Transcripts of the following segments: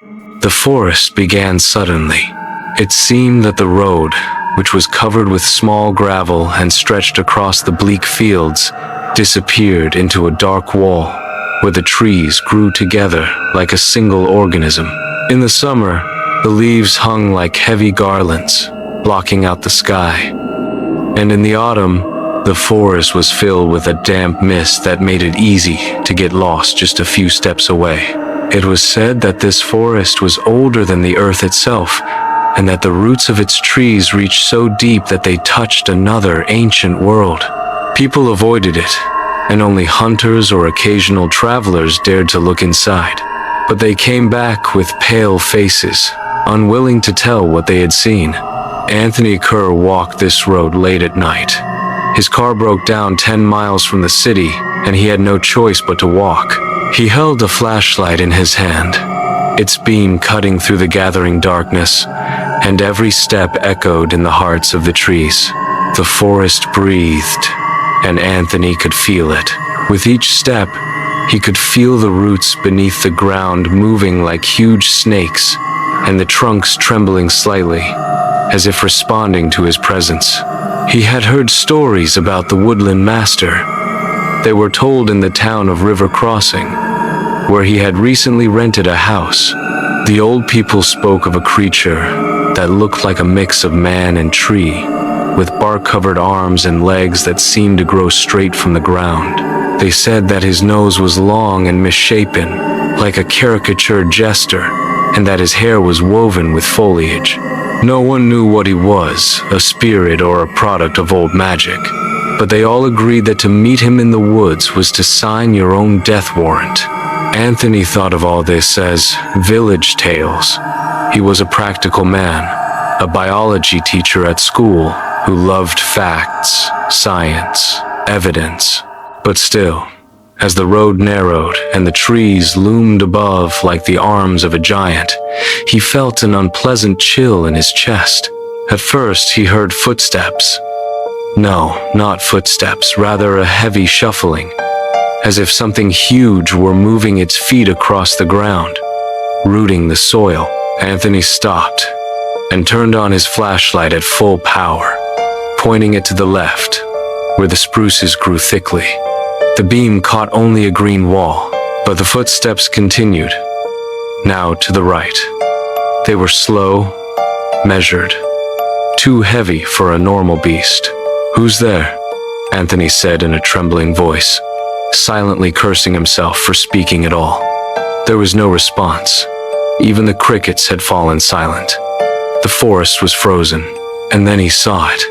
The forest began suddenly. It seemed that the road, which was covered with small gravel and stretched across the bleak fields, disappeared into a dark wall, where the trees grew together like a single organism. In the summer, the leaves hung like heavy garlands, blocking out the sky. And in the autumn, the forest was filled with a damp mist that made it easy to get lost just a few steps away. It was said that this forest was older than the earth itself, and that the roots of its trees reached so deep that they touched another ancient world. People avoided it, and only hunters or occasional travelers dared to look inside. But they came back with pale faces, unwilling to tell what they had seen. Anthony Kerr walked this road late at night. His car broke down 10 miles from the city, and he had no choice but to walk. He held a flashlight in his hand, its beam cutting through the gathering darkness, and every step echoed in the hearts of the trees. The forest breathed, and Anthony could feel it. With each step, he could feel the roots beneath the ground moving like huge snakes, and the trunks trembling slightly, as if responding to his presence. He had heard stories about the woodland master. They were told in the town of River Crossing, where he had recently rented a house. The old people spoke of a creature that looked like a mix of man and tree, with bark-covered arms and legs that seemed to grow straight from the ground. They said that his nose was long and misshapen, like a caricatured jester, and that his hair was woven with foliage. No one knew what he was, a spirit or a product of old magic, but they all agreed that to meet him in the woods was to sign your own death warrant. Anthony thought of all this as village tales. He was a practical man, a biology teacher at school who loved facts, science, evidence. But still, as the road narrowed and the trees loomed above like the arms of a giant, he felt an unpleasant chill in his chest. At first, he heard footsteps. No, not footsteps, rather a heavy shuffling, as if something huge were moving its feet across the ground, rooting the soil. Anthony stopped and turned on his flashlight at full power, pointing it to the left, where the spruces grew thickly. The beam caught only a green wall, but the footsteps continued, now to the right. They were slow, measured, too heavy for a normal beast. "Who's there?" Anthony said in a trembling voice, silently cursing himself for speaking at all. There was no response. Even the crickets had fallen silent. The forest was frozen, and then he saw it.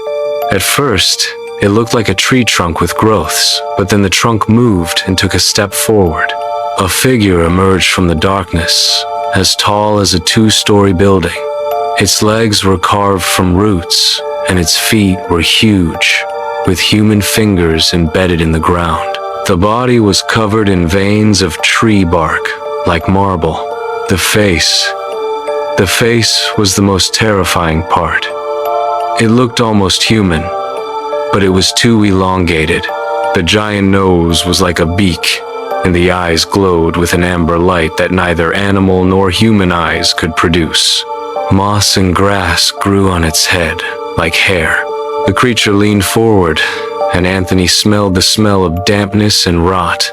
At first, it looked like a tree trunk with growths, but then the trunk moved and took a step forward. A figure emerged from the darkness, as tall as a 2-story building. Its legs were carved from roots, and its feet were huge, with human fingers embedded in the ground. The body was covered in veins of tree bark, like marble. The face was the most terrifying part. It looked almost human, but it was too elongated. The giant nose was like a beak, and the eyes glowed with an amber light that neither animal nor human eyes could produce. Moss and grass grew on its head, like hair. The creature leaned forward, and Anthony smelled the smell of dampness and rot,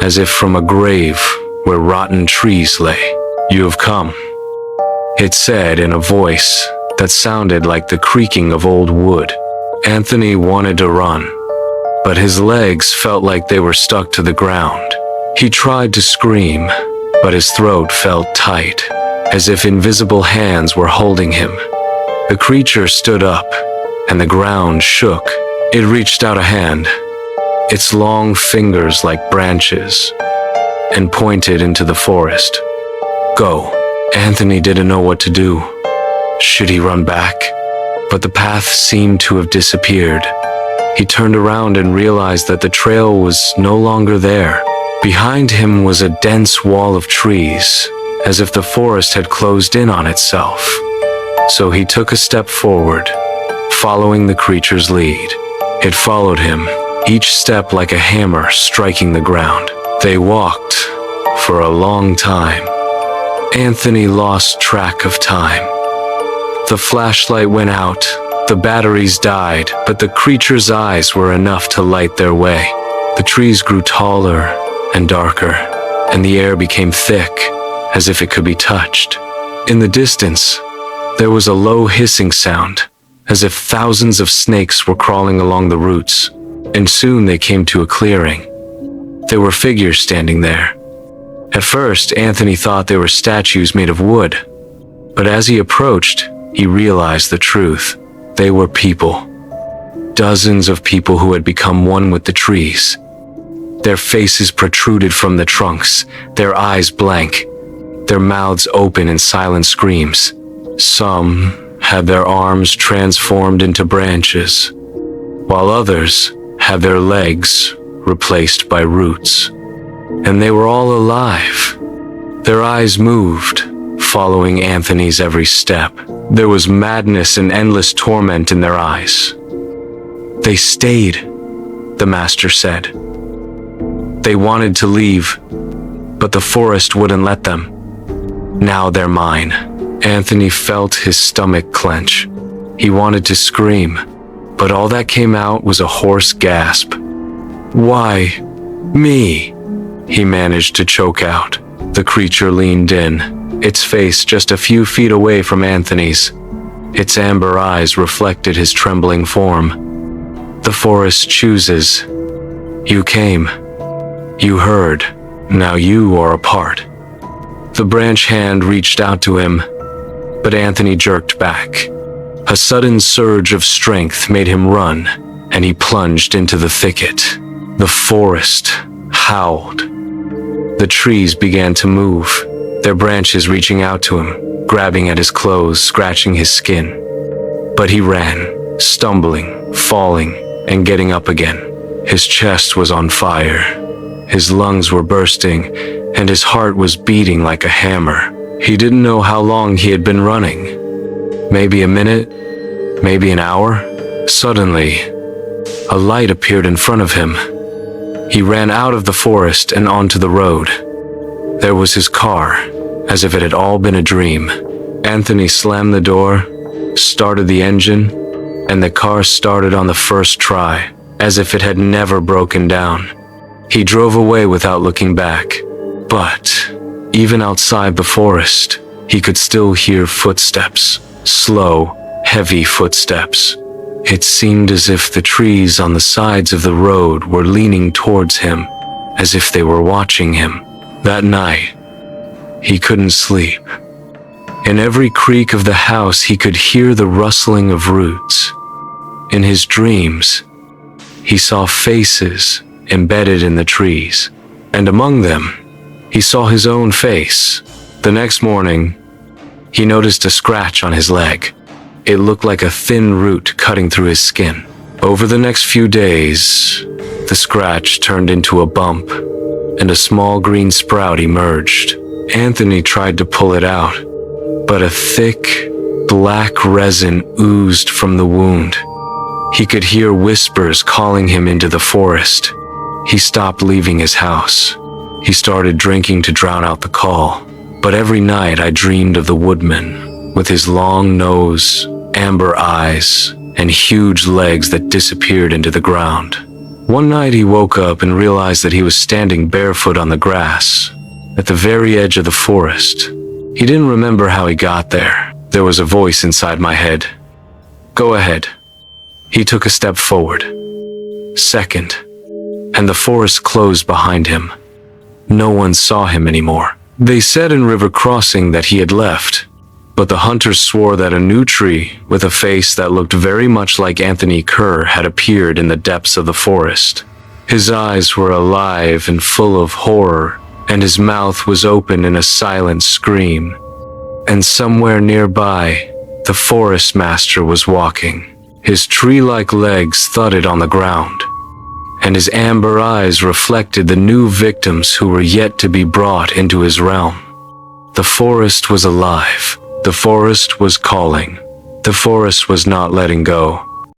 as if from a grave where rotten trees lay. "You have come," it said in a voice that sounded like the creaking of old wood. Anthony wanted to run, but his legs felt like they were stuck to the ground. He tried to scream, but his throat felt tight, as if invisible hands were holding him. The creature stood up, and the ground shook. It reached out a hand, its long fingers like branches, and pointed into the forest. "Go." Anthony didn't know what to do. Should he run back? But the path seemed to have disappeared. He turned around and realized that the trail was no longer there. Behind him was a dense wall of trees, as if the forest had closed in on itself. So he took a step forward, following the creature's lead. It followed him, each step like a hammer striking the ground. They walked for a long time. Anthony lost track of time. The flashlight went out, the batteries died, but the creature's eyes were enough to light their way. The trees grew taller and darker, and the air became thick, as if it could be touched. In the distance, there was a low hissing sound, as if thousands of snakes were crawling along the roots, and soon they came to a clearing. There were figures standing there. At first, Anthony thought they were statues made of wood, but as he approached, he realized the truth. They were people. Dozens of people who had become one with the trees. Their faces protruded from the trunks, their eyes blank, their mouths open in silent screams. Some had their arms transformed into branches, while others had their legs replaced by roots. And they were all alive. Their eyes moved, following Anthony's every step. There was madness and endless torment in their eyes. They stayed, the master said. They wanted to leave, but the forest wouldn't let them. Now they're mine. Anthony felt his stomach clench. He wanted to scream, but all that came out was a hoarse gasp. Why, me? He managed to choke out. The creature leaned in, its face just a few feet away from Anthony's. Its amber eyes reflected his trembling form. The forest chooses. You came. You heard. Now you are a part. The branch hand reached out to him, but Anthony jerked back. A sudden surge of strength made him run, and he plunged into the thicket. The forest howled. The trees began to move, their branches reaching out to him, grabbing at his clothes, scratching his skin. But he ran, stumbling, falling, and getting up again. His chest was on fire. His lungs were bursting, and his heart was beating like a hammer. He didn't know how long he had been running. Maybe a minute, maybe an hour. Suddenly, a light appeared in front of him. He ran out of the forest and onto the road. There was his car, as if it had all been a dream. Anthony slammed the door, started the engine, and the car started on the first try, as if it had never broken down. He drove away without looking back. But even outside the forest, he could still hear footsteps, slow, heavy footsteps. It seemed as if the trees on the sides of the road were leaning towards him, as if they were watching him. That night, he couldn't sleep. In every creak of the house, he could hear the rustling of roots. In his dreams, he saw faces embedded in the trees, and among them, he saw his own face. The next morning, he noticed a scratch on his leg. It looked like a thin root cutting through his skin. Over the next few days, the scratch turned into a bump, and a small green sprout emerged. Anthony tried to pull it out, but a thick, black resin oozed from the wound. He could hear whispers calling him into the forest. He stopped leaving his house. He started drinking to drown out the call. But every night I dreamed of the woodman, with his long nose, amber eyes, and huge legs that disappeared into the ground. One night he woke up and realized that he was standing barefoot on the grass, at the very edge of the forest. He didn't remember how he got there. There was a voice inside my head. Go ahead. He took a step forward. Second, and the forest closed behind him. No one saw him anymore. They said in River Crossing that he had left, but the hunters swore that a new tree with a face that looked very much like Anthony Kerr had appeared in the depths of the forest. His eyes were alive and full of horror, and his mouth was open in a silent scream. And somewhere nearby, the forest master was walking. His tree-like legs thudded on the ground, and his amber eyes reflected the new victims who were yet to be brought into his realm. The forest was alive. The forest was calling. The forest was not letting go.